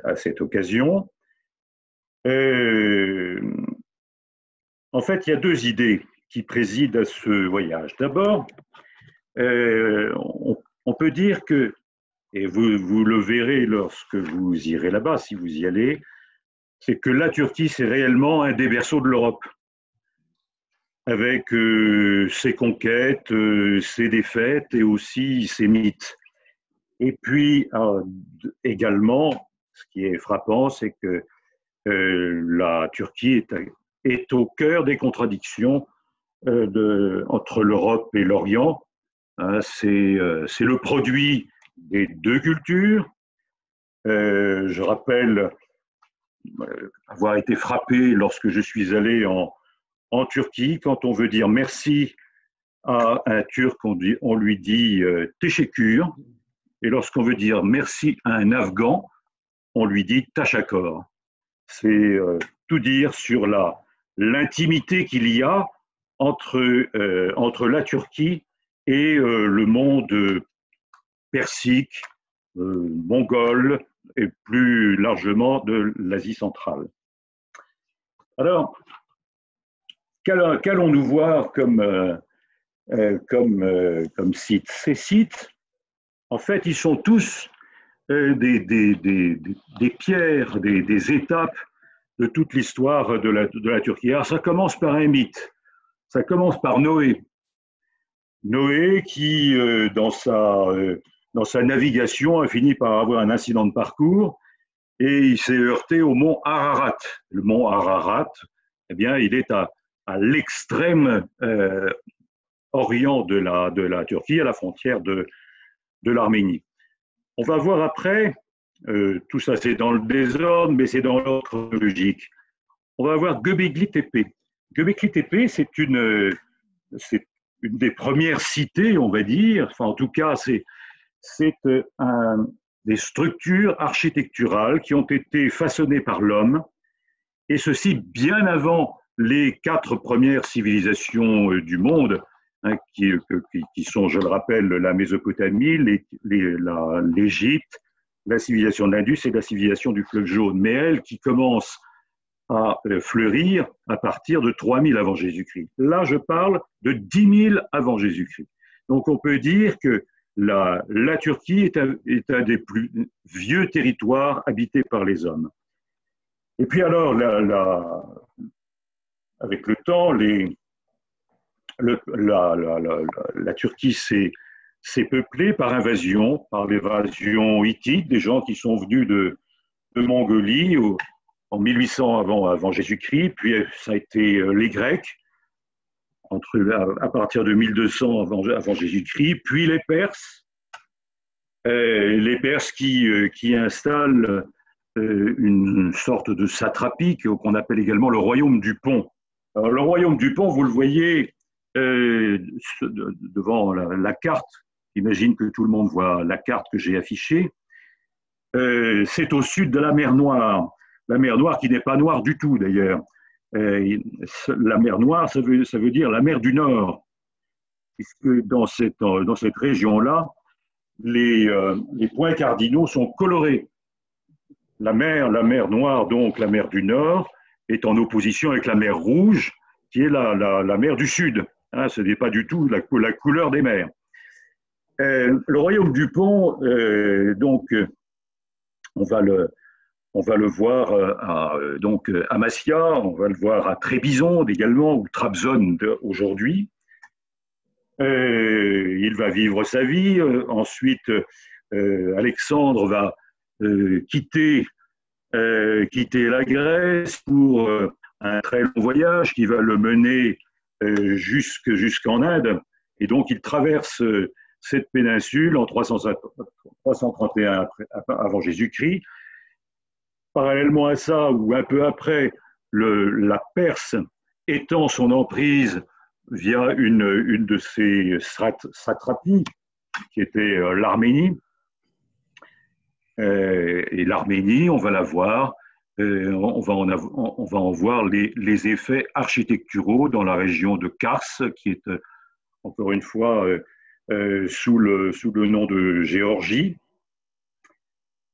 à cette occasion. En fait, il y a deux idées qui président à ce voyage. D'abord, on peut dire que, et vous le verrez lorsque vous irez là-bas, si vous y allez, c'est que la Turquie, c'est réellement un des berceaux de l'Europe, avec ses conquêtes, ses défaites et aussi ses mythes. Et puis, également, ce qui est frappant, c'est que la Turquie est au cœur des contradictions entre l'Europe et l'Orient. Hein, c'est le produit des deux cultures. Je rappelle avoir été frappé lorsque je suis allé en Turquie. Quand on veut dire merci à un Turc, on lui dit teşekkür. Et lorsqu'on veut dire merci à un Afghan, on lui dit tachakor. C'est tout dire sur l'intimité qu'il y a entre la Turquie et le monde persique, mongol et plus largement de l'Asie centrale. Alors, qu'allons-nous voir comme sites? Ces sites, en fait, ils sont tous des pierres, des étapes de toute l'histoire de la Turquie. Alors, ça commence par un mythe. Ça commence par Noé. Noé qui, dans sa navigation, a fini par avoir un incident de parcours et il s'est heurté au mont Ararat. Le mont Ararat, eh bien, il est à l'extrême orient de la Turquie, à la frontière de l'Arménie. On va voir après, tout ça c'est dans le désordre, mais c'est dans l'ordre chronologique. On va voir Göbekli Tepe. Göbekli Tepe, c'est une des premières cités, on va dire, enfin en tout cas c'est des structures architecturales qui ont été façonnées par l'homme, et ceci bien avant les 4 premières civilisations du monde, hein, qui sont, je le rappelle, la Mésopotamie, l'Égypte, la civilisation de l'Indus et la civilisation du fleuve jaune, mais elle qui commence à fleurir à partir de 3000 avant Jésus-Christ. Là, je parle de 10 000 avant Jésus-Christ. Donc, on peut dire que la Turquie est un des plus vieux territoires habités par les hommes. Et puis alors, avec le temps, la Turquie s'est peuplée par l'évasion hittite, des gens qui sont venus de Mongolie en 1800 avant Jésus-Christ, puis ça a été les Grecs à partir de 1200 avant Jésus-Christ, puis les Perses qui installent une sorte de satrapie qu'on appelle également le royaume du Pont. Alors, le royaume du Pont, vous le voyez devant la carte. J'imagine que tout le monde voit la carte que j'ai affichée. C'est au sud de la mer Noire. La mer Noire qui n'est pas noire du tout d'ailleurs. La mer Noire, ça veut dire la mer du Nord, puisque dans cette région-là, les points cardinaux sont colorés. La mer Noire, donc la mer du Nord, est en opposition avec la mer Rouge, qui est la mer du Sud. Hein, ce n'est pas du tout la couleur des mers. Le royaume du Pont, donc, on va le voir donc à Massia, on va le voir à Trébizonde également, ou Trabzon aujourd'hui. Il va vivre sa vie. Ensuite, Alexandre va quitter la Grèce pour un très long voyage qui va le mener jusqu'en Inde. Et donc, il traverse cette péninsule en 331 avant Jésus-Christ. Parallèlement à ça, ou un peu après, la Perse étend son emprise via une de ses satrapies, qui était l'Arménie. Et l'Arménie, on va la voir, on va en voir les effets architecturaux dans la région de Kars, qui est encore une fois sous le nom de Géorgie.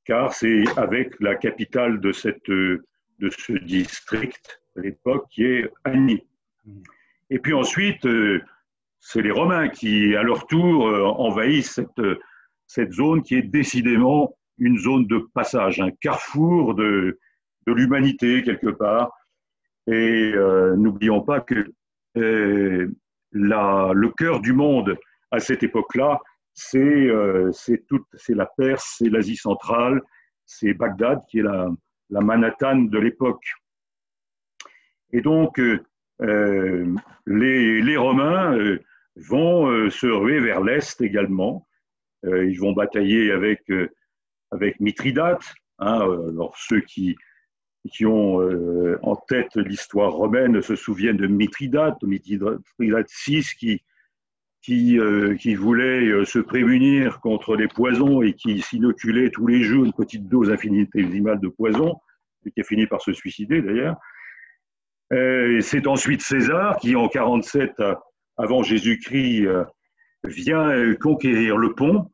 car c'est avec la capitale de ce district à l'époque qui est Agni. Et puis ensuite, c'est les Romains qui, à leur tour, envahissent cette zone qui est décidément une zone de passage, un carrefour de l'humanité quelque part. Et n'oublions pas que le cœur du monde à cette époque-là, c'est la Perse, c'est l'Asie centrale, c'est Bagdad qui est la Manhattan de l'époque. Et donc, les Romains vont se ruer vers l'Est également. Ils vont batailler avec Mithridate. Hein, alors ceux qui ont en tête l'histoire romaine se souviennent de Mithridate VI qui voulait se prémunir contre les poisons et qui s'inoculait tous les jours une petite dose infinitésimale de poison, et qui a fini par se suicider d'ailleurs. C'est ensuite César qui, en 47 avant Jésus-Christ, vient conquérir le Pont,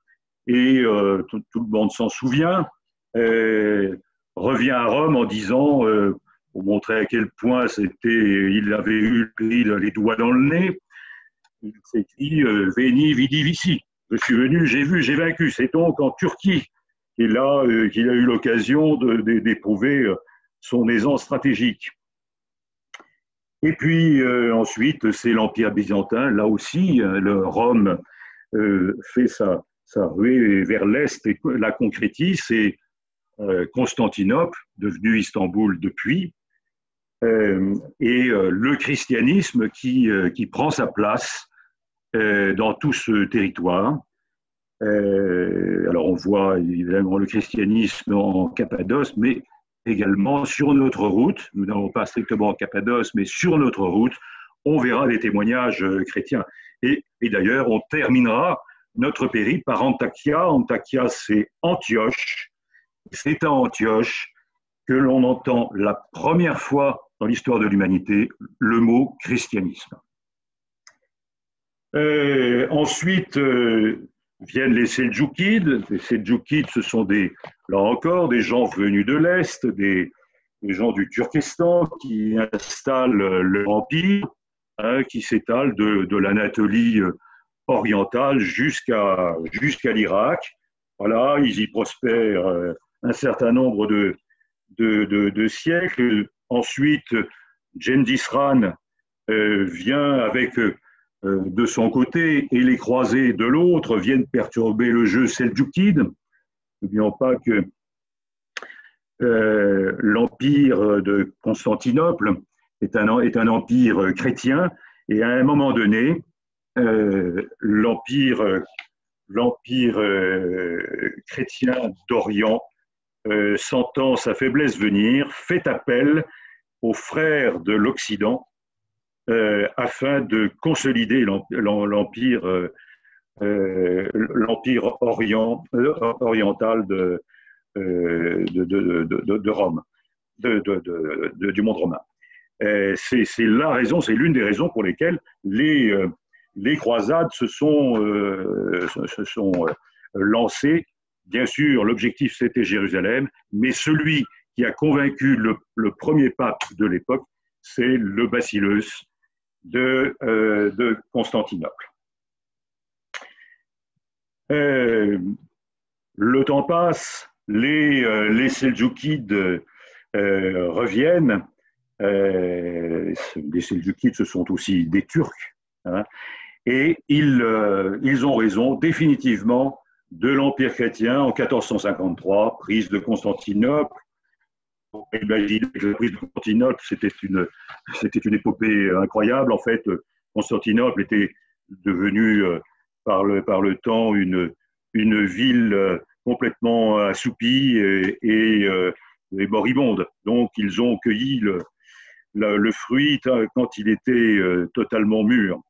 et tout le monde s'en souvient, revient à Rome en disant, pour montrer à quel point il avait eu les doigts dans le nez, il s'écrit Veni, vidi, vici. Je suis venu, j'ai vu, j'ai vaincu. C'est donc en Turquie qu'il a eu l'occasion d'éprouver son aisance stratégique. Et puis ensuite, c'est l'Empire byzantin. Là aussi, Rome fait sa ruée vers l'Est et la concrétise. C'est Constantinople, devenu Istanbul depuis, et le christianisme qui prend sa place dans tout ce territoire. Alors on voit évidemment le christianisme en Cappadoce, mais également sur notre route, nous n'allons pas strictement en Cappadoce, mais sur notre route, on verra des témoignages chrétiens. Et d'ailleurs, on terminera notre périple par Antakya. Antakya, c'est Antioche. C'est à Antioche que l'on entend la première fois dans l'histoire de l'humanité le mot christianisme. Ensuite viennent les Seldjoukides. Les Seldjoukides, ce sont là encore des gens venus de l'Est, des gens du Turkestan qui installent leur empire, hein, qui s'étale de l'Anatolie orientale jusqu'à l'Irak. Voilà, ils y prospèrent un certain nombre de siècles. Ensuite, Gengis Khan vient avec de son côté et les croisés de l'autre viennent perturber le jeu seldjoukide. N'oublions pas que l'empire de Constantinople est un empire chrétien, et à un moment donné, l'empire chrétien d'Orient, sentant sa faiblesse venir, fait appel aux frères de l'Occident afin de consolider l'empire oriental de Rome, du monde romain. C'est la raison, c'est l'une des raisons pour lesquelles les croisades se sont lancées. Bien sûr, l'objectif c'était Jérusalem, mais celui qui a convaincu le premier pape de l'époque, c'est le basileus de Constantinople. Le temps passe, les Seldjoukides reviennent. Les Seldjoukides, ce sont aussi des Turcs, hein, et ils ont raison définitivement de l'Empire chrétien en 1453, prise de Constantinople. Imagine que la prise de Constantinople, c'était une épopée incroyable. En fait, Constantinople était devenue par le temps une ville complètement assoupie et moribonde. Donc, ils ont cueilli le fruit quand il était totalement mûr.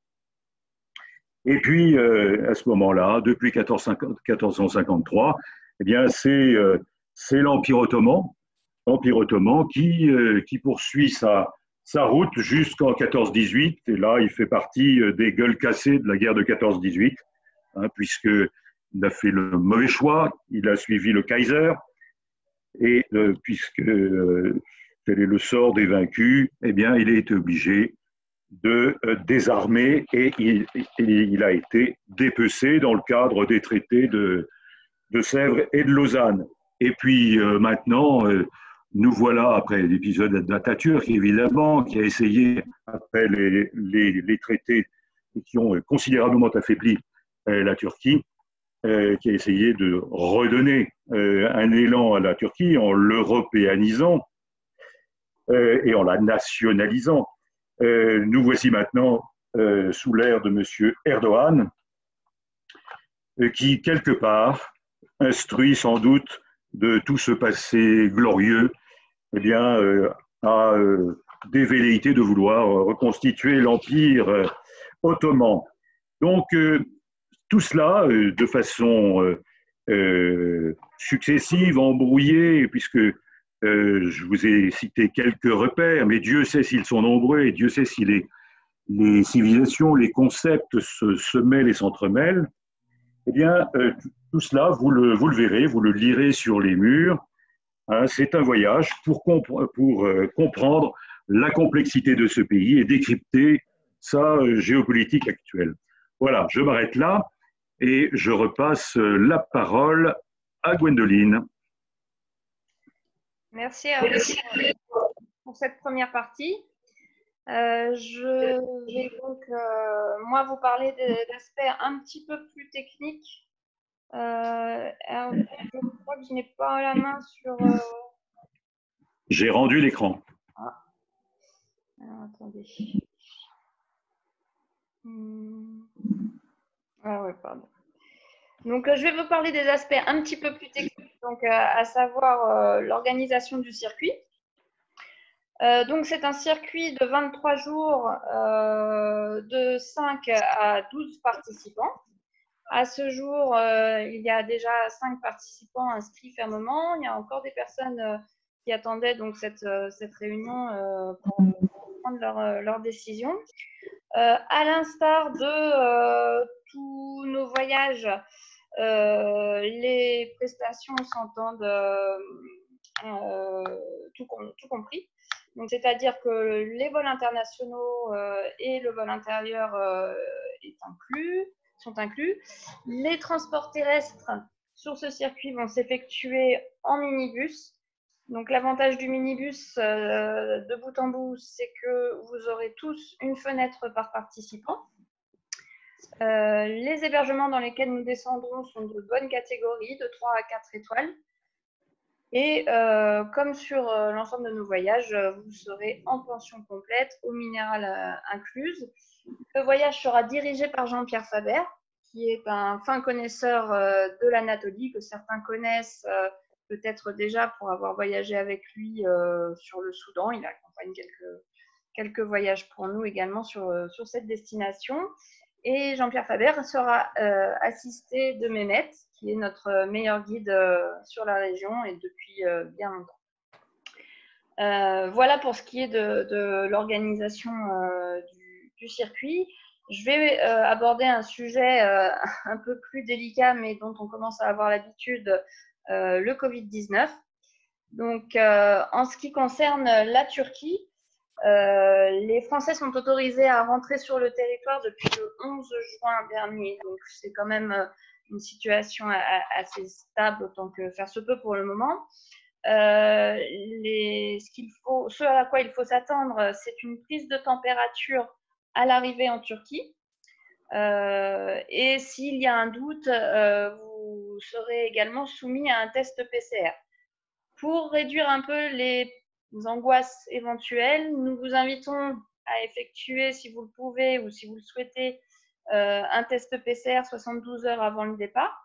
Et puis, à ce moment-là, depuis 1453, eh bien, c'est l'Empire ottoman qui poursuit sa route jusqu'en 14-18. Et là, il fait partie des gueules cassées de la guerre de 14-18, hein, puisqu'il a fait le mauvais choix, il a suivi le Kaiser, Et puisque quel est le sort des vaincus, eh bien, il a été obligé de désarmer et il a été dépecé dans le cadre des traités de Sèvres et de Lausanne. Et puis maintenant, nous voilà, après l'épisode d'Atatürk, évidemment, qui a essayé, après les traités qui ont considérablement affaibli la Turquie, qui a essayé de redonner un élan à la Turquie en l'européanisant et en la nationalisant. Nous voici maintenant sous l'ère de M. Erdogan, qui, quelque part, instruit sans doute de tout ce passé glorieux, eh bien, a des velléités de vouloir reconstituer l'Empire ottoman. Donc, tout cela, de façon successive, embrouillée, puisque je vous ai cité quelques repères, mais Dieu sait s'ils sont nombreux et Dieu sait si les civilisations, les concepts se mêlent et s'entremêlent. Eh bien, tout cela, vous le verrez, vous le lirez sur les murs. Hein, c'est un voyage pour comprendre la complexité de ce pays et décrypter sa géopolitique actuelle. Voilà, je m'arrête là et je repasse la parole à Gwendoline. Merci à vous pour cette première partie. Je vais donc, moi, vous parler d'aspects un petit peu plus techniques. Alors, je crois que je n'ai pas la main sur… J'ai rendu l'écran. Ah. Alors, attendez. Ah ouais, pardon. Donc, je vais vous parler des aspects un petit peu plus techniques, donc, à savoir l'organisation du circuit. Donc, c'est un circuit de 23 jours de 5 à 12 participants. À ce jour, il y a déjà 5 participants inscrits fermement. Il y a encore des personnes qui attendaient donc cette réunion pour prendre leur décision. À l'instar de tous nos voyages, les prestations s'entendent tout compris. Donc, c'est-à-dire que les vols internationaux et le vol intérieur sont inclus. Les transports terrestres sur ce circuit vont s'effectuer en minibus. Donc, l'avantage du minibus de bout en bout, c'est que vous aurez tous une fenêtre par participant. Les hébergements dans lesquels nous descendrons sont de bonne catégorie, de 3 à 4 étoiles. Et comme sur l'ensemble de nos voyages, vous serez en pension complète, eau minérale incluse. Le voyage sera dirigé par Jean-Pierre Faber, qui est un fin connaisseur de l'Anatolie, que certains connaissent peut-être déjà pour avoir voyagé avec lui sur le Soudan. Il accompagne quelques voyages pour nous également sur cette destination. Et Jean-Pierre Faber sera assisté de Mehmet, qui est notre meilleur guide sur la région et depuis bien longtemps. Voilà pour ce qui est de l'organisation du circuit. Je vais aborder un sujet un peu plus délicat, mais dont on commence à avoir l'habitude, le Covid-19. Donc, en ce qui concerne la Turquie, les Français sont autorisés à rentrer sur le territoire depuis le 11 juin dernier. Donc, c'est quand même une situation assez stable autant que faire se peut pour le moment. Ce à quoi il faut s'attendre, c'est une prise de température à l'arrivée en Turquie. Et s'il y a un doute, vous serez également soumis à un test PCR. Pour réduire un peu les angoisses éventuelles, nous vous invitons à effectuer, si vous le pouvez ou si vous le souhaitez, un test PCR 72 heures avant le départ.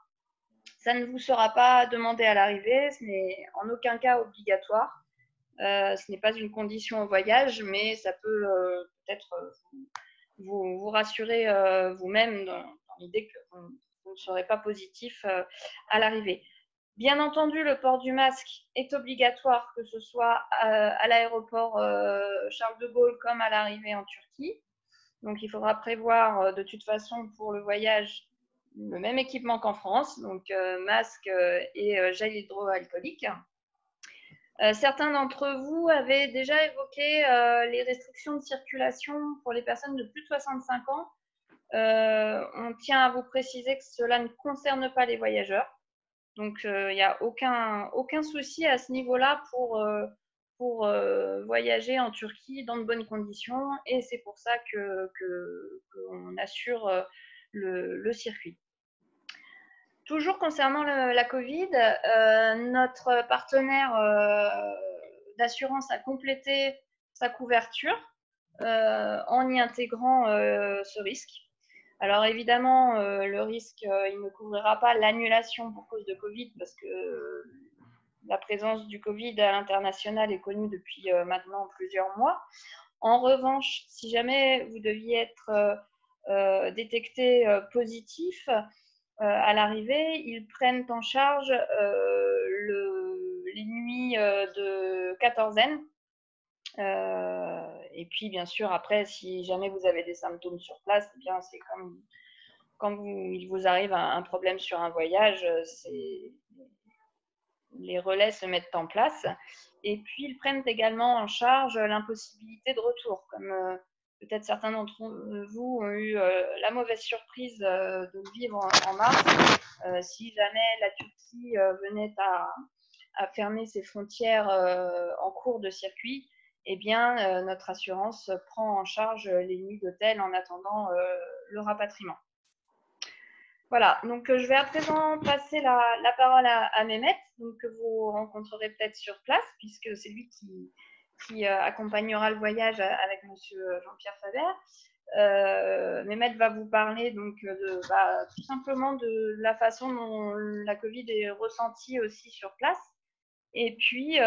Ça ne vous sera pas demandé à l'arrivée, ce n'est en aucun cas obligatoire. Ce n'est pas une condition au voyage, mais ça peut peut-être vous rassurer vous-même dans l'idée que vous ne serez pas positif à l'arrivée. Bien entendu, le port du masque est obligatoire, que ce soit à l'aéroport Charles de Gaulle comme à l'arrivée en Turquie. Donc, il faudra prévoir de toute façon pour le voyage le même équipement qu'en France, donc masque et gel hydroalcoolique. Certains d'entre vous avaient déjà évoqué les restrictions de circulation pour les personnes de plus de 65 ans. On tient à vous préciser que cela ne concerne pas les voyageurs. Donc, il n'y a aucun souci à ce niveau-là pour voyager en Turquie dans de bonnes conditions. Et c'est pour ça qu'on assure le circuit. Toujours concernant la Covid, notre partenaire d'assurance a complété sa couverture en y intégrant ce risque. Alors évidemment, le risque, il ne couvrira pas l'annulation pour cause de Covid parce que la présence du Covid à l'international est connue depuis maintenant plusieurs mois. En revanche, si jamais vous deviez être détecté positif à l'arrivée, ils prennent en charge les nuits de quatorzaine. Et puis, bien sûr, après, si jamais vous avez des symptômes sur place, eh bien, c'est comme quand il vous arrive un problème sur un voyage, les relais se mettent en place. Et puis, ils prennent également en charge l'impossibilité de retour. Comme peut-être certains d'entre vous ont eu la mauvaise surprise de le vivre en mars. Si jamais la Turquie venait à fermer ses frontières en cours de circuit, eh bien, notre assurance prend en charge les nuits d'hôtel en attendant le rapatriement. Voilà, donc je vais à présent passer la parole à Mehmet, donc, que vous rencontrerez peut-être sur place, puisque c'est lui qui accompagnera le voyage avec monsieur Jean-Pierre Faber. Mehmet va vous parler donc tout simplement de la façon dont la Covid est ressentie aussi sur place, et puis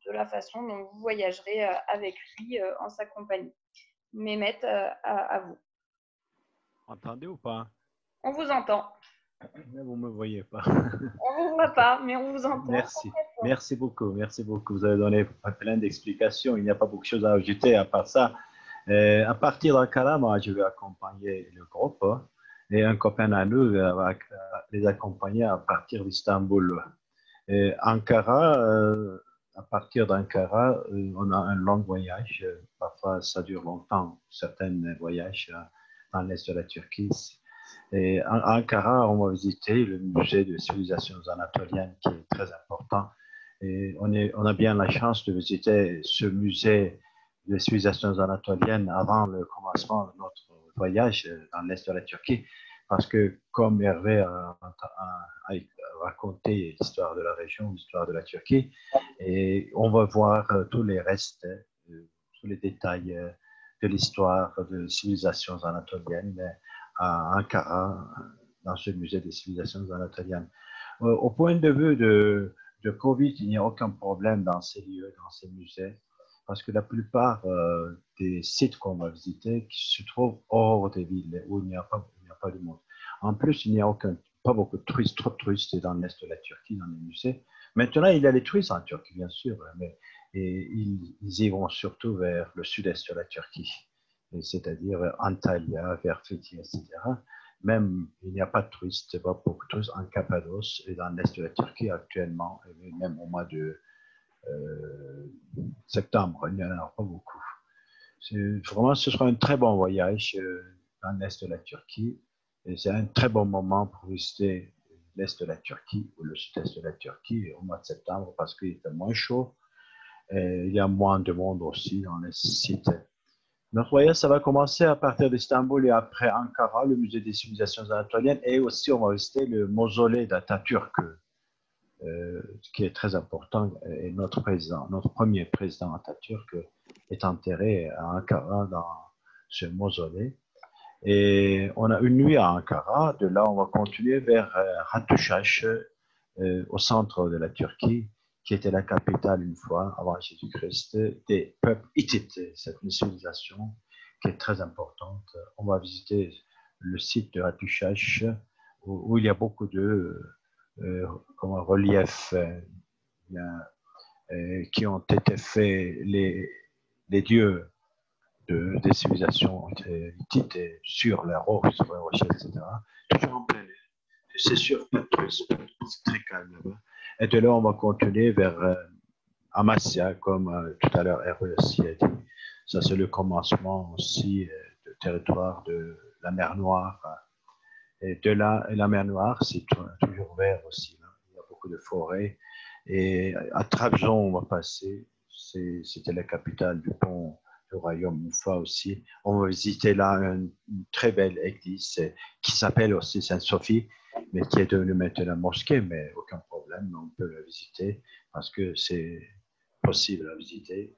de la façon dont vous voyagerez avec lui en sa compagnie. Mehmet, à vous. Entendez ou pas? On vous entend. Mais vous ne me voyez pas. On ne vous voit pas, mais on vous entend. Merci beaucoup. Vous avez donné plein d'explications. Il n'y a pas beaucoup de choses à ajouter à part ça. À partir d'Ankara, moi, je vais accompagner le groupe et un copain à nous va les accompagner à partir d'Istanbul. Ankara, à partir d'Ankara, on a un long voyage. Parfois, ça dure longtemps, certains voyages dans l'est de la Turquie. Et à Ankara, on va visiter le musée des civilisations anatoliennes qui est très important. Et on a bien la chance de visiter ce musée des civilisations anatoliennes avant le commencement de notre voyage dans l'est de la Turquie. Parce que, comme Hervé a raconté l'histoire de la région, l'histoire de la Turquie, et on va voir tous les restes, tous les détails de l'histoire des civilisations anatoliennes à Ankara, dans ce musée des civilisations anatoliennes. Au point de vue de Covid, il n'y a aucun problème dans ces lieux, dans ces musées, parce que la plupart des sites qu'on va visiter se trouvent hors des villes où il n'y a pas de monde. En plus, il n'y a pas beaucoup de touristes, trop de touristes dans l'est de la Turquie, dans les musées. Maintenant, il y a les touristes en Turquie, bien sûr, mais ils y vont surtout vers le sud-est de la Turquie, c'est-à-dire Antalya, vers Fethiye, etc. Même, il n'y a pas de touristes, pas beaucoup de touristes en Cappadoce et dans l'est de la Turquie actuellement, et même au mois de septembre, il n'y en a pas beaucoup. Vraiment, ce sera un très bon voyage dans l'est de la Turquie. Et c'est un très bon moment pour visiter l'est de la Turquie ou le sud-est de la Turquie au mois de septembre parce qu'il fait moins chaud et il y a moins de monde aussi dans les sites. Notre voyage, ça va commencer à partir d'Istanbul et après Ankara, le musée des civilisations anatoliennes, et aussi on va visiter le mausolée d'Atatürk, qui est très important. Et notre premier président Atatürk est enterré à Ankara dans ce mausolée. Et on a une nuit à Ankara. De là, on va continuer vers Hattuşaş, au centre de la Turquie, qui était la capitale une fois, avant Jésus-Christ, des peuples hittites. C'est une civilisation qui est très importante. On va visiter le site de Hattuşaş, où il y a beaucoup de reliefs qui ont été faits, les dieux des civilisations hittites sur la roche, etc. Toujours en plein air. C'est sûr, pas de tourisme, c'est très calme là-bas. Et de là, on va continuer vers Amasya, comme tout à l'heure Hervé aussi a dit. Ça, c'est le commencement aussi du territoire de la mer Noire. Et de là, la mer Noire, c'est toujours vert aussi. Là. Il y a beaucoup de forêts. Et à Trabzon, on va passer. C'était la capitale du pont du royaume Moufa aussi. On va visiter là une très belle église qui s'appelle aussi Sainte-Sophie, mais qui est devenue maintenant mosquée, mais aucun problème, on peut la visiter parce que c'est possible à visiter,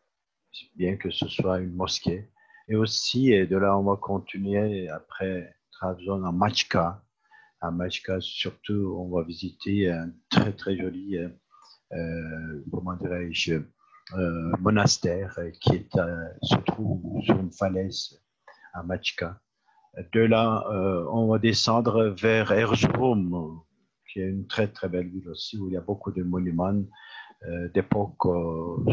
bien que ce soit une mosquée. Et aussi, et de là, on va continuer après Trabzon à Machka. À Machka, surtout, on va visiter un très, très joli, comment dirais-je, monastère qui est, se trouve sur une falaise à Machka. De là, on va descendre vers Erzurum, qui est une très, très belle ville aussi, où il y a beaucoup de monuments d'époque,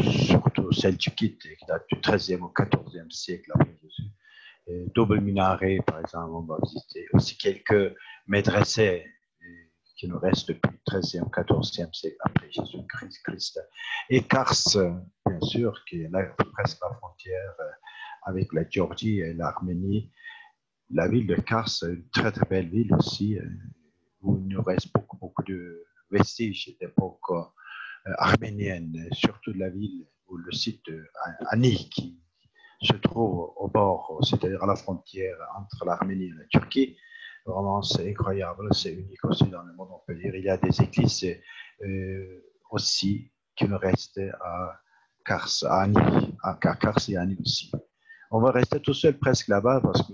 surtout selçukide, qui date du XIIIe au XIVe siècle après Jésus. Double minaret, par exemple, on va visiter. Aussi quelques médressés qui nous restent depuis le XIIIe au XIVe siècle après Jésus-Christ. Et Kars, bien sûr, qui est là, presque la frontière avec la Géorgie et l'Arménie. La ville de Kars, une très très belle ville aussi, où il nous reste beaucoup, beaucoup de vestiges d'époque arménienne, surtout de la ville ou le site de Ani qui se trouve au bord, c'est-à-dire à la frontière entre l'Arménie et la Turquie. Vraiment, c'est incroyable, c'est unique aussi dans le monde, on peut dire. Il y a des églises aussi qui nous restent à Kars, à Ani, à Kars et Ani aussi. On va rester tout seul presque là-bas parce que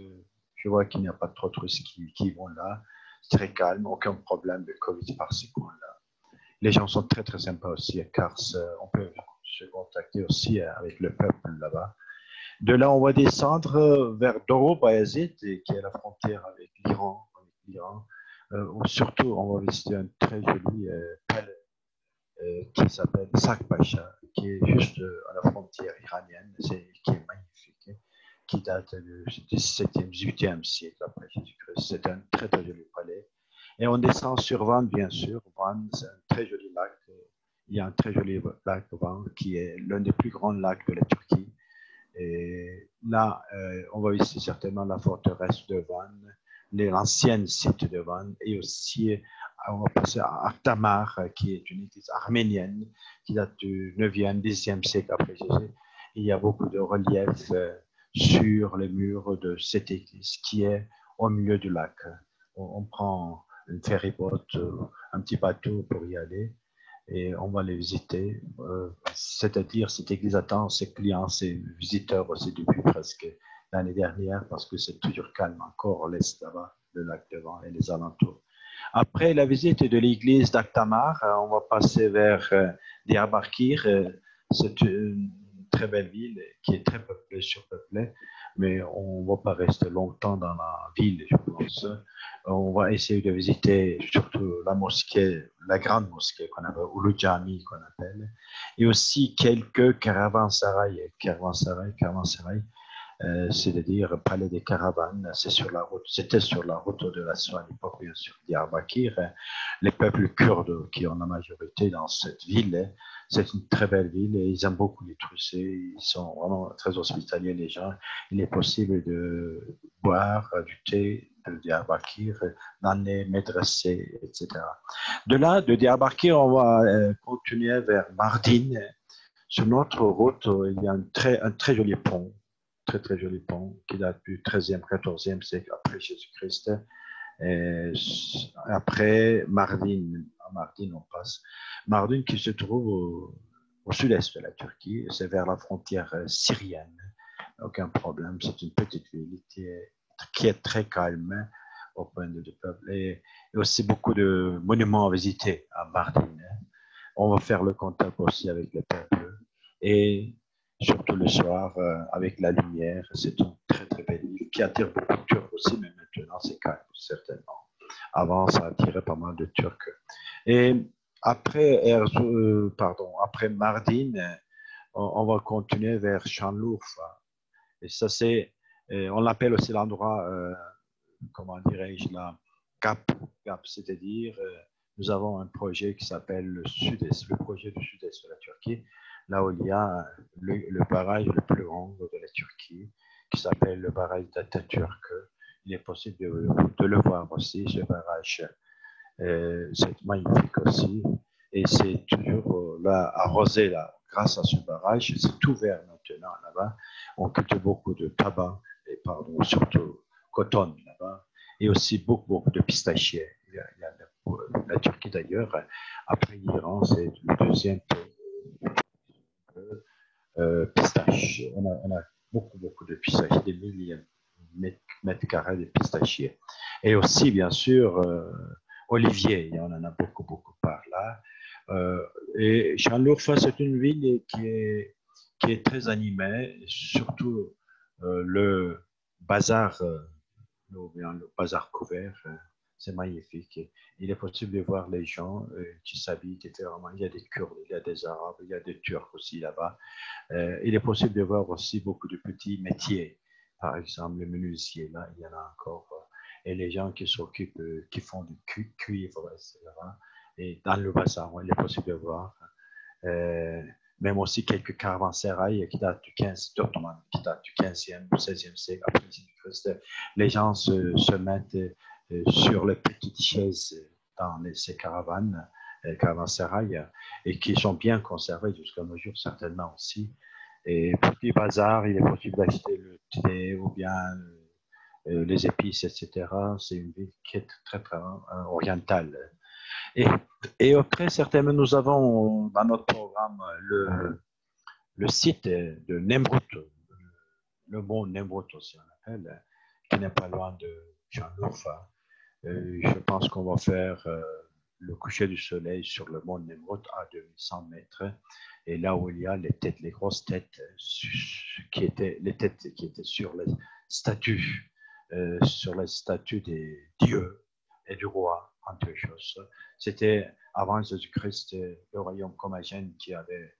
je vois qu'il n'y a pas trop de touristes qui vont là. C'est très calme, aucun problème de Covid par-ci, là. Les gens sont très, très sympas aussi à Kars. On peut se contacter aussi avec le peuple là-bas. De là, on va descendre vers Doro-Bayazid, qui est la frontière avec l'Iran. Surtout, on va visiter un très joli palais qui s'appelle Sakpacha, qui est juste à la frontière iranienne, qui est magnifique, qui date du 17e, 18e siècle après Jésus-Christ. C'est un très, très joli palais. Et on descend sur Van, bien sûr. Van, c'est un très joli lac. Il y a un très joli lac Van, qui est l'un des plus grands lacs de la Turquie. Et là, on va visiter certainement la forteresse de Van, l'ancienne site de Van, et aussi on va passer à Aktamar, qui est une église arménienne qui date du 9e, 10e siècle après Jésus. Il y a beaucoup de reliefs sur les murs de cette église qui est au milieu du lac. On prend une ferryboat, un petit bateau pour y aller. Et on va les visiter, c'est-à-dire cette église attend ses clients, ses visiteurs aussi depuis presque l'année dernière parce que c'est toujours calme encore l'est là-bas, le lac devant et les alentours. Après la visite de l'église d'Aktamar, on va passer vers Diyarbakir. C'est une très belle ville qui est très peuplée, surpeuplée, mais on ne va pas rester longtemps dans la ville, je pense. On va essayer de visiter surtout la mosquée, la grande mosquée qu'on appelle, ou le Jami qu'on appelle, et aussi quelques caravansérails, c'est-à-dire palais des caravanes. C'était sur la route de la soie à l'époque, bien sûr, Diyarbakir. Les peuples kurdes qui ont la majorité dans cette ville, c'est une très belle ville et ils aiment beaucoup les touristes. Ils sont vraiment très hospitaliers, les gens. Il est possible de boire du thé de Diyarbakir dans les médressés, etc. De là, de Diyarbakir, on va continuer vers Mardin. Sur notre route, il y a un très joli pont, très joli pont qui date du 13e, 14e siècle après Jésus-Christ. Et après Mardin, à Mardin on passe. Mardin qui se trouve au sud-est de la Turquie, c'est vers la frontière syrienne. Aucun problème, c'est une petite ville qui est très calme au point de vue du peuple et aussi beaucoup de monuments à visiter à Mardin. On va faire le contact aussi avec le peuple et surtout le soir avec la lumière. C'est une très belle ville qui attire beaucoup de Turcs aussi, mais maintenant c'est calme certainement. Avant, ça attirait pas mal de Turcs. Et après, après Mardin, on va continuer vers Şanlıurfa. Et ça, on l'appelle aussi l'endroit, comment dirais-je là, Gap, c'est-à-dire nous avons un projet qui s'appelle le Sud-Est, le projet du Sud-Est de la Turquie, là où il y a le barrage le plus grand de la Turquie, qui s'appelle le barrage d'Atatürk. Il est possible de le voir aussi, ce barrage. C'est magnifique aussi. Et c'est toujours là, arrosé là, grâce à ce barrage. C'est tout vert maintenant là-bas. On cultive beaucoup de tabac, et pardon, surtout coton là-bas. Et aussi beaucoup de pistachiers. Il y a la Turquie d'ailleurs, après l'Iran, c'est le deuxième pays pistaches. On a beaucoup de pistachiers, des milliers de mètres carrés de pistachiers. Et aussi, bien sûr, olivier, on en a beaucoup par là. Et Şanlıurfa, c'est une ville qui est très animée, surtout le bazar, le bazar couvert, c'est magnifique. Il est possible de voir les gens qui s'habillent différemment. Il y a des Kurdes, il y a des Arabes, il y a des Turcs aussi là-bas. Il est possible de voir aussi beaucoup de petits métiers. Par exemple, le menuisier, là, il y en a encore. Et les gens qui s'occupent, qui font du cuivre, etc. Et dans le bazar, il est possible de voir. Même aussi quelques caravansérails qui datent du 15, qui datent du 15e ou 16e siècle après Jésus-Christ. Les gens se mettent sur les petites chaises dans ces caravanes, caravansérails, et qui sont bien conservées jusqu'à nos jours, certainement aussi. Et petit bazar, il est possible d'acheter le thé ou bien les épices, etc. C'est une ville qui est très orientale. Et après, certainement, nous avons dans notre programme le site de Nemrut, le mont Nemrut aussi on appelle, qui n'est pas loin de Şanlıurfa. Je pense qu'on va faire le coucher du soleil sur le mont Nemrut à 2100 mètres. Et là où il y a les grosses têtes qui étaient sur les statues, des dieux et du roi Antiochos. C'était avant Jésus-Christ le royaume comagène qui avait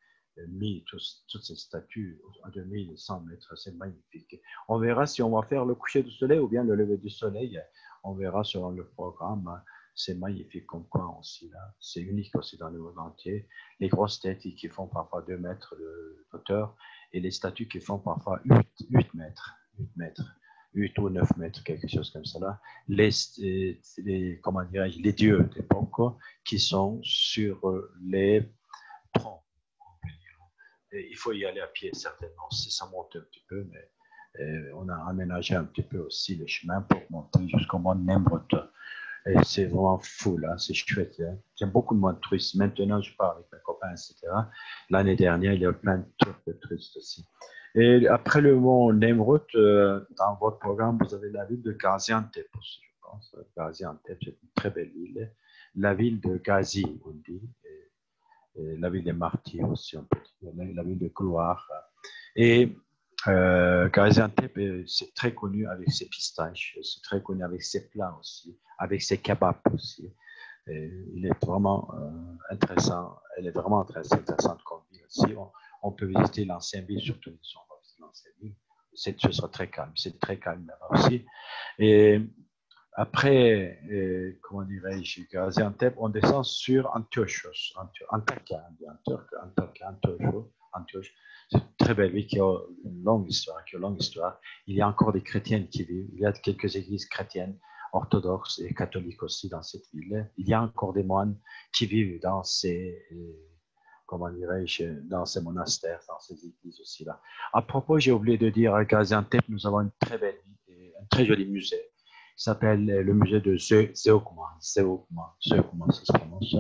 mis toutes ces statues à 2100 mètres. C'est magnifique. On verra si on va faire le coucher du soleil ou bien le lever du soleil. On verra selon le programme. C'est magnifique comme coin aussi là. C'est unique aussi dans le monde entier. Les grosses têtes qui font parfois 2 mètres de hauteur et les statues qui font parfois 8 mètres. 8 ou 9 mètres, quelque chose comme ça là. Comment dirais-je, les dieux d'époque qui sont sur les troncs. Et il faut y aller à pied certainement, si ça monte un petit peu, mais on a aménagé un petit peu aussi les chemins pour monter jusqu'au mont Nemrut. Et c'est vraiment fou là, c'est chouette. Hein. Il y a beaucoup de moins de touristes. Maintenant, je parle avec mes copains, etc. L'année dernière, il y a plein de touristes aussi. Et après le mont Nemrut, dans votre programme, vous avez la ville de Gaziantep aussi, je pense. Gaziantep, c'est une très belle ville. La ville de Gazi, on dit. Et la ville des martyrs aussi, on peut dire. La ville de gloire. Et Gaziantep, c'est très connu avec ses pistaches, c'est très connu avec ses plats aussi, avec ses kebabs aussi. Et il est vraiment intéressant, elle est vraiment très intéressante comme ville aussi. On peut visiter l'ancienne ville, surtout si on va visiter l'ancienne ville. Ce sera très calme, c'est très calme là-bas aussi. Et après, comment dirais-je, Gaziantep, on descend sur Antiochos, Antakya, Antioche. C'est une très belle ville qui a une longue histoire, Il y a encore des chrétiennes qui vivent. Il y a quelques églises chrétiennes, orthodoxes et catholiques aussi dans cette ville. Il y a encore des moines qui vivent dans ces, comment dirais-je, dans ces monastères, dans ces églises aussi là. À propos, j'ai oublié de dire à Gaziantep, nous avons une très belle ville et un très joli musée qui s'appelle le musée de Zeugma, ça se prononce.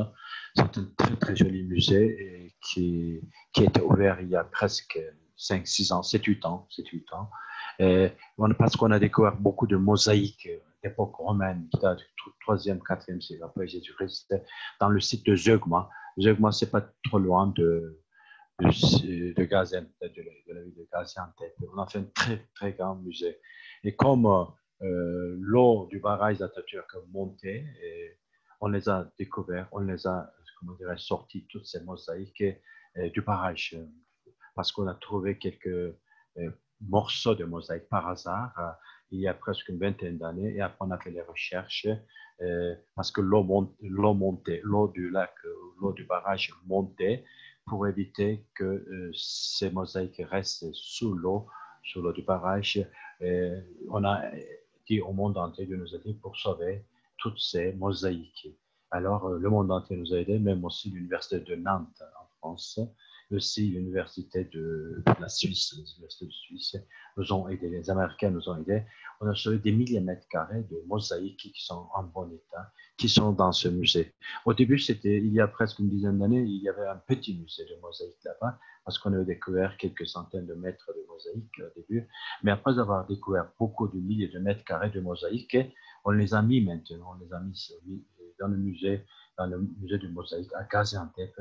C'est un très joli musée qui a été ouvert il y a presque 5-6 ans, 7-8 ans. Parce qu'on a découvert beaucoup de mosaïques d'époque romaine, qui date du 3e, 4e siècle après Jésus-Christ, dans le site de Zeugma. Zeugma, c'est pas trop loin de Gaziantep, de la ville de Gaziantep. On a fait un très grand musée. Et comme l'eau du barrage d'Atatürk montait, et on les a découverts, on les a, comment dirais, sortis, toutes ces mosaïques du barrage, parce qu'on a trouvé quelques morceaux de mosaïque par hasard, il y a presque une vingtaine d'années, et après on a fait les recherches, parce que l'eau du lac, l'eau du barrage montait pour éviter que ces mosaïques restent sous l'eau du barrage. On a dit au monde entier de nous aider pour sauver toutes ces mosaïques. Alors, le monde entier nous a aidés, même aussi l'université de Nantes en France, aussi l'université de la Suisse, les universités de Suisse nous ont aidés, les Américains nous ont aidés. On a sauvé des milliers de mètres carrés de mosaïques qui sont en bon état, qui sont dans ce musée. Au début, il y a presque une dizaine d'années, il y avait un petit musée de mosaïques là-bas, parce qu'on avait découvert quelques centaines de mètres de mosaïques au début. Mais après avoir découvert beaucoup de milliers de mètres carrés de mosaïques, on les a mis maintenant, on les a mis dans le musée du mosaïque à Gaziantep,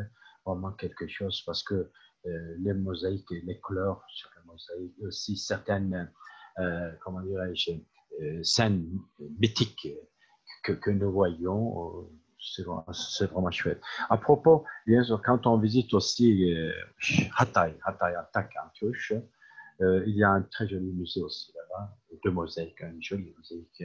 vraiment quelque chose, parce que les mosaïques et les couleurs sur les mosaïques, aussi certaines, comment dirais-je, scènes mythiques que nous voyons, c'est vraiment chouette. À propos, bien sûr, quand on visite aussi Hatay en Turquie, il y a un très joli musée aussi là-bas, de mosaïques, un joli mosaïque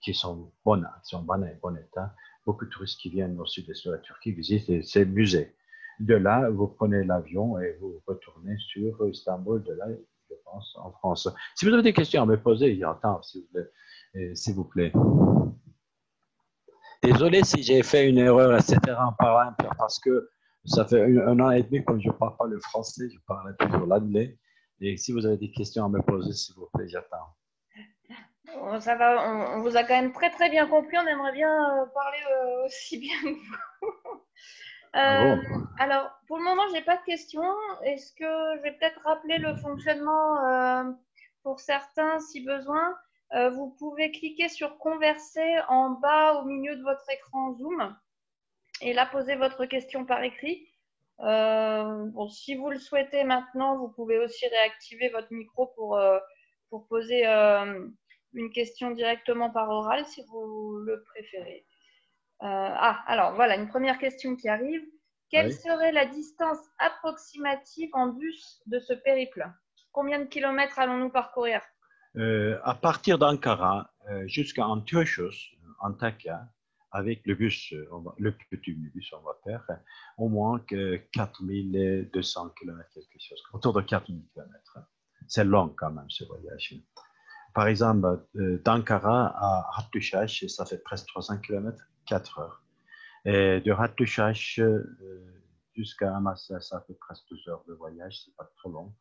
qui sont bonnes, qui sont bonnes et bon état. Beaucoup de touristes qui viennent au sud-est de la Turquie visitent ces musées. De là, vous prenez l'avion et vous retournez sur Istanbul, de là, je pense, en France. Si vous avez des questions à me poser, il y a temps, s'il vous plaît. Désolé si j'ai fait une erreur, etc. en parlant, parce que ça fait un an et demi, comme je ne parle pas le français, je parle toujours l'anglais. Et si vous avez des questions à me poser, s'il vous plaît, j'attends. Ça va, on vous a quand même très très bien compris. On aimerait bien parler aussi bien que vous. Alors, pour le moment, je n'ai pas de questions. Est-ce que je vais peut-être rappeler le fonctionnement pour certains si besoin. Vous pouvez cliquer sur Converser en bas au milieu de votre écran Zoom et là poser votre question par écrit. Bon, si vous le souhaitez maintenant, vous pouvez aussi réactiver votre micro pour poser une question directement par oral si vous le préférez. Alors voilà, une première question qui arrive. Quelle serait la distance approximative en bus de ce périple? Combien de kilomètres allons-nous parcourir? À partir d'Ankara jusqu'à Antiochos, Antakya, avec le bus, le petit bus, on va faire au moins que 4200 km, quelque chose, autour de 4000 km. C'est long quand même ce voyage. Par exemple, d'Ankara à Hattushash, ça fait presque 300 km, 4 heures. Et de Hattushash jusqu'à Amasya, ça fait presque 2 heures de voyage, c'est pas trop long.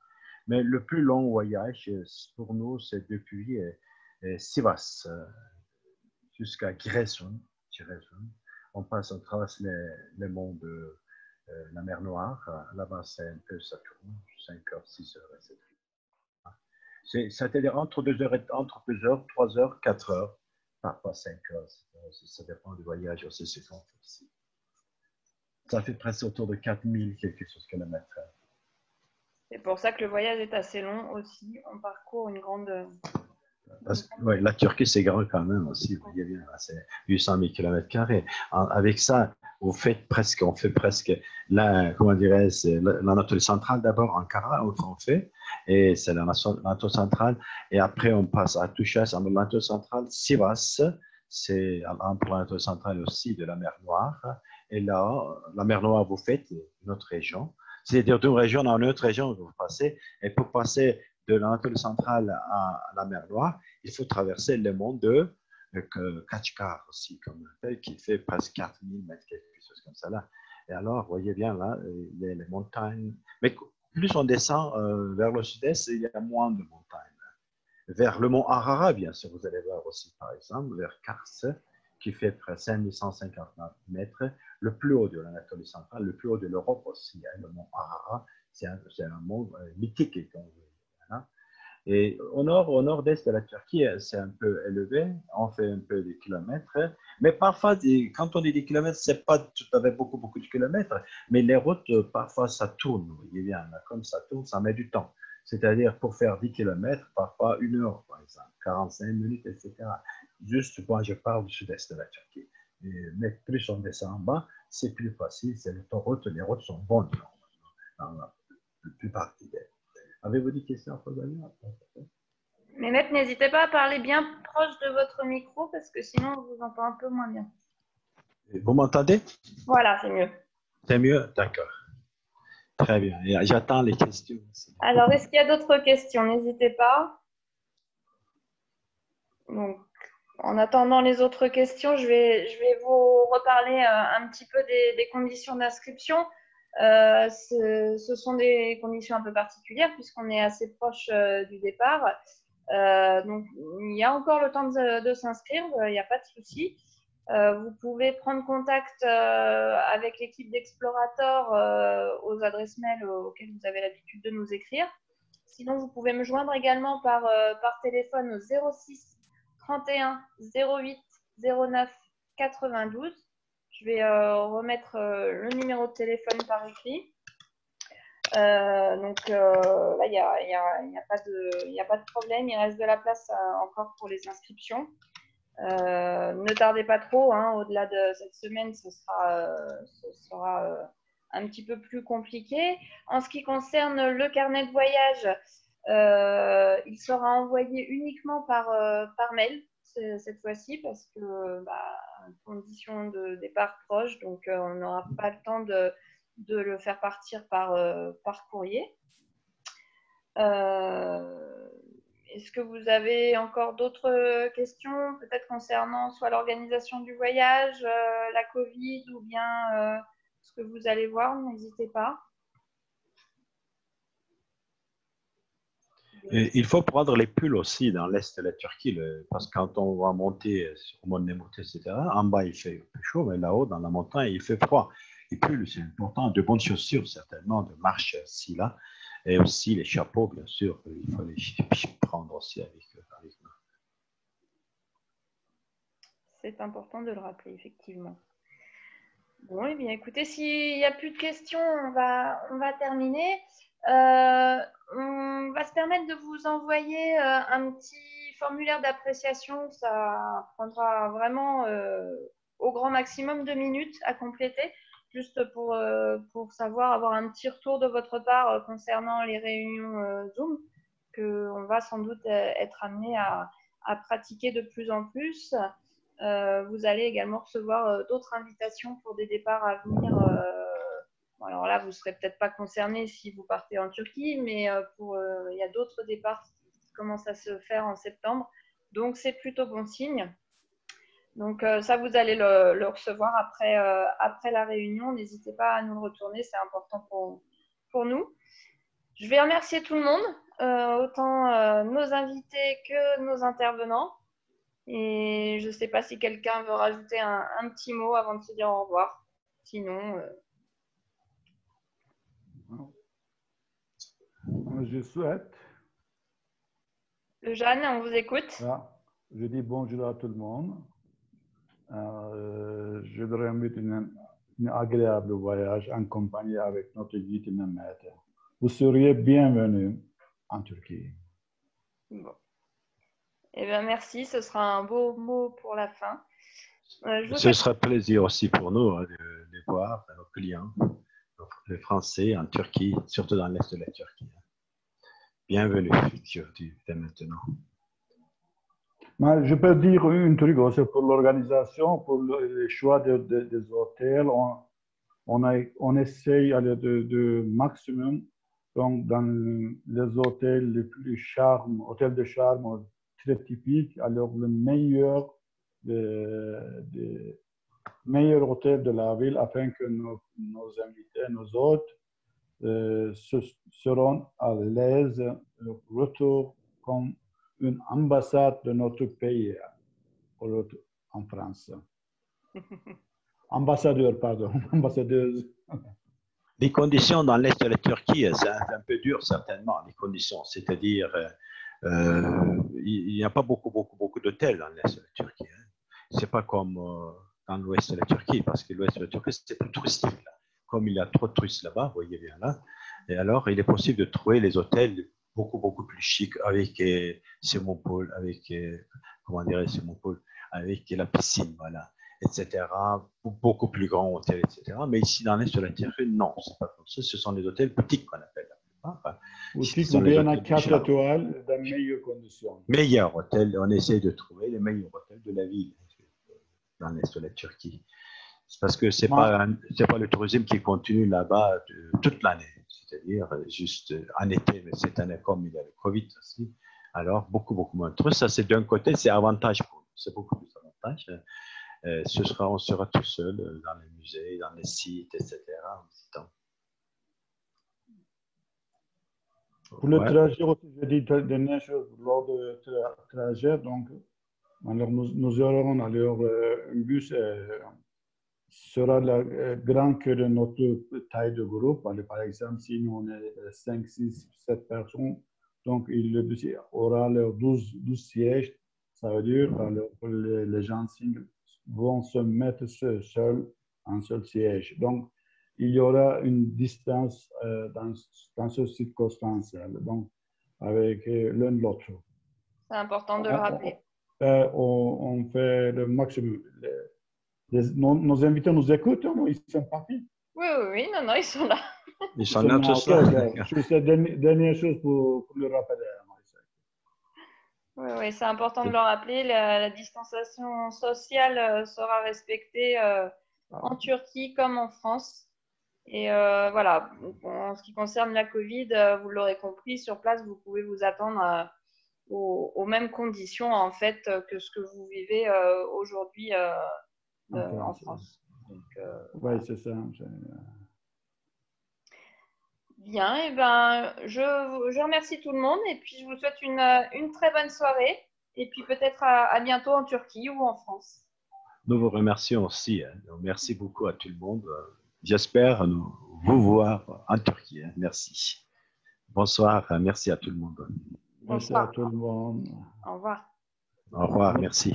Mais le plus long voyage pour nous, c'est depuis Sivas jusqu'à Giresun. On traverse les monts de la mer Noire. Là-bas, c'est un peu, ça tourne, 5 heures, 6 heures, etc. C'est-à-dire entre 2 heures, 3 heures, 4 heures, parfois 5 heures. Ça dépend du voyage aussi, c'est qu'on fait ici. Ça fait presque autour de 4000 quelque chose kilomètres. C'est pour ça que le voyage est assez long aussi. On parcourt une grande... Parce que la Turquie, c'est grand quand même aussi. Vous voyez bien, c'est 800 000 km². Avec ça, on fait presque l'Anatolie centrale d'abord, Ankara, on fait, et c'est l'Anatolie centrale. Et après, on passe à Touchas, en l'Anatolie centrale, Sivas, c'est entre l'Anatolie centrale aussi de la mer Noire. Et là, la mer Noire, vous faites une autre région. C'est-à-dire d'une région à une autre région, vous passez. Et pour passer de l'Anatolie centrale à la mer Noire, il faut traverser le mont de Kachkar aussi, comme qui fait presque 4000 mètres, quelque chose comme ça là. Et alors, vous voyez bien là, les montagnes. Mais plus on descend vers le sud-est, il y a moins de montagnes. Vers le mont Ararat, bien sûr, vous allez voir aussi, par exemple, vers Kars, qui fait près de 5150 mètres, le plus haut de l'Anatolie centrale, le plus haut de l'Europe aussi, hein, le mont Ararat. C'est un mont mythique, comme vous voyez. Et au nord-est de la Turquie, c'est un peu élevé, on fait un peu des kilomètres, mais parfois, quand on dit des kilomètres, c'est pas tout à fait beaucoup de kilomètres, mais les routes, parfois, ça tourne, vous voyez bien, comme ça tourne, ça met du temps. C'est-à-dire, pour faire 10 kilomètres, parfois 1 heure, par exemple, 45 minutes, etc. Juste, moi, je parle du sud-est de la Turquie. Mais plus on descend en bas, c'est plus facile, c'est l'autoroute, les routes sont bonnes, dans la plupart des. Avez-vous des questions, Rosalie? Mehmet, n'hésitez pas à parler bien proche de votre micro parce que sinon on vous entend un peu moins bien. Vous m'entendez? Voilà, c'est mieux. C'est mieux? D'accord. Très bien. Et j'attends les questions. Alors, est-ce qu'il y a d'autres questions? N'hésitez pas. Donc, en attendant les autres questions, je vais vous reparler un petit peu des conditions d'inscription. Ce sont des conditions un peu particulières puisqu'on est assez proche du départ. Donc, il y a encore le temps de s'inscrire, il n'y a pas de souci. Vous pouvez prendre contact avec l'équipe d'Explorator aux adresses mail auxquelles vous avez l'habitude de nous écrire. Sinon, vous pouvez me joindre également par téléphone au 06 31 08 09 92. Je vais remettre le numéro de téléphone par écrit. Donc là, il n'y a pas de problème. Il reste de la place encore pour les inscriptions. Ne tardez pas trop, hein, au-delà de cette semaine, ce sera un petit peu plus compliqué. En ce qui concerne le carnet de voyage, il sera envoyé uniquement par mail cette fois-ci parce que condition de départ proche, donc on n'aura pas le temps de le faire partir par courrier. Est-ce que vous avez encore d'autres questions, peut-être concernant soit l'organisation du voyage, la Covid ou bien ce que vous allez voir? N'hésitez pas. Et il faut prendre les pulls aussi dans l'est de la Turquie, parce que quand on va monter sur Monnemut, etc., en bas il fait plus chaud, mais là-haut, dans la montagne, il fait froid. Les pulls, c'est important, de bonnes chaussures, certainement, de marche ici, là, et aussi les chapeaux, bien sûr, il faut les prendre aussi avec nous. C'est important de le rappeler, effectivement. Bon, eh bien, écoutez, s'il n'y a plus de questions, on va terminer. On va se permettre de vous envoyer un petit formulaire d'appréciation. Ça prendra vraiment au grand maximum 2 minutes à compléter, juste pour savoir, avoir un petit retour de votre part concernant les réunions Zoom, qu'on va sans doute être amené à pratiquer de plus en plus. Vous allez également recevoir d'autres invitations pour des départs à venir. Bon, alors là, vous ne serez peut-être pas concerné si vous partez en Turquie, mais il y a d'autres départs qui commencent à se faire en septembre. Donc, c'est plutôt bon signe. Donc, ça, vous allez le recevoir après la réunion. N'hésitez pas à nous le retourner, c'est important pour nous. Je vais remercier tout le monde, autant nos invités que nos intervenants. Et je ne sais pas si quelqu'un veut rajouter un petit mot avant de se dire au revoir. Sinon, je souhaite. Jeanne, on vous écoute. Je dis bonjour à tout le monde. Je leur invite un agréable voyage en compagnie avec notre guide Mehmet. Vous seriez bienvenus en Turquie. Bon. Eh bien, merci. Ce sera un beau mot pour la fin. Ce sera plaisir aussi pour nous de les voir, nos clients, les Français en Turquie, surtout dans l'est de la Turquie. Bienvenue dès maintenant. Je peux dire un truc aussi pour l'organisation, pour le choix des hôtels. On essaye de maximum donc dans les hôtels les plus charme, hôtels de charme très typiques. Alors le meilleur hôtel de la ville afin que nos invités, nos hôtes seront à l'aise retour comme une ambassade de notre pays en France. Ambassadeur, pardon, ambassadreuse. Les conditions dans l'est de la Turquie, c'est un peu dur certainement, les conditions. C'est-à-dire, il n'y a pas beaucoup d'hôtels dans l'est de la Turquie. Hein. C'est pas comme dans l'ouest de la Turquie, parce que l'ouest de la Turquie, c'est plus touristique. Là. Comme il y a trop de touristes là-bas, vous voyez bien là. Et alors, il est possible de trouver les hôtels beaucoup plus chics avec mon pool, avec comment dirais mon pool, avec la piscine, voilà, etc. Beaucoup plus grands hôtels, etc. Mais ici, dans l'est de la Turquie, non, c'est pas comme ça. Ce sont des hôtels boutiques qu'on appelle la plupart. Aussi, Dans vous les avez un hôtels 4 Michelin. étoiles dans de meilleures conditions. Meilleur hôtel, on essaie de trouver les meilleurs hôtels de la ville dans l'est de la Turquie. C'est parce que c'est pas le tourisme qui continue là-bas toute l'année, c'est-à-dire juste en été, mais cette année comme il y a le Covid aussi, alors beaucoup moins de touristes. Ça c'est d'un côté, c'est avantage pour nous, c'est beaucoup plus avantage. On sera tout seul dans les musées, dans les sites, etc. en visitant. Pour le Ouais. trajet, aussi, je dis dernière chose, lors du trajet, donc, alors nous aurons alors un bus sera grand que de notre taille de groupe. Alors, par exemple, si nous on est 5, 6, 7 personnes, donc le bus aura leurs 12 sièges. Ça veut dire que les gens vont se mettre seuls en seul siège. Donc, il y aura une distance dans ce circonstance, donc avec l'un de l'autre. C'est important de le rappeler. On fait le maximum. Nos invités nous écoutent, non? Ils sont partis. Oui, non, ils sont là. Ils sont là tous là. Juste la dernière chose pour le rappeler. Oui, c'est important de le rappeler. La distanciation sociale sera respectée en Turquie comme en France. Et voilà, en ce qui concerne la Covid, vous l'aurez compris, sur place, vous pouvez vous attendre aux mêmes conditions en fait que ce que vous vivez aujourd'hui en France. Oui, c'est ça. Bien, et ben, je remercie tout le monde et puis je vous souhaite une très bonne soirée et puis peut-être à bientôt en Turquie ou en France. Nous vous remercions aussi. Merci beaucoup à tout le monde. J'espère vous voir en Turquie. Merci. Bonsoir. Merci à tout le monde. Merci à tout le monde. Au revoir. Au revoir. Merci.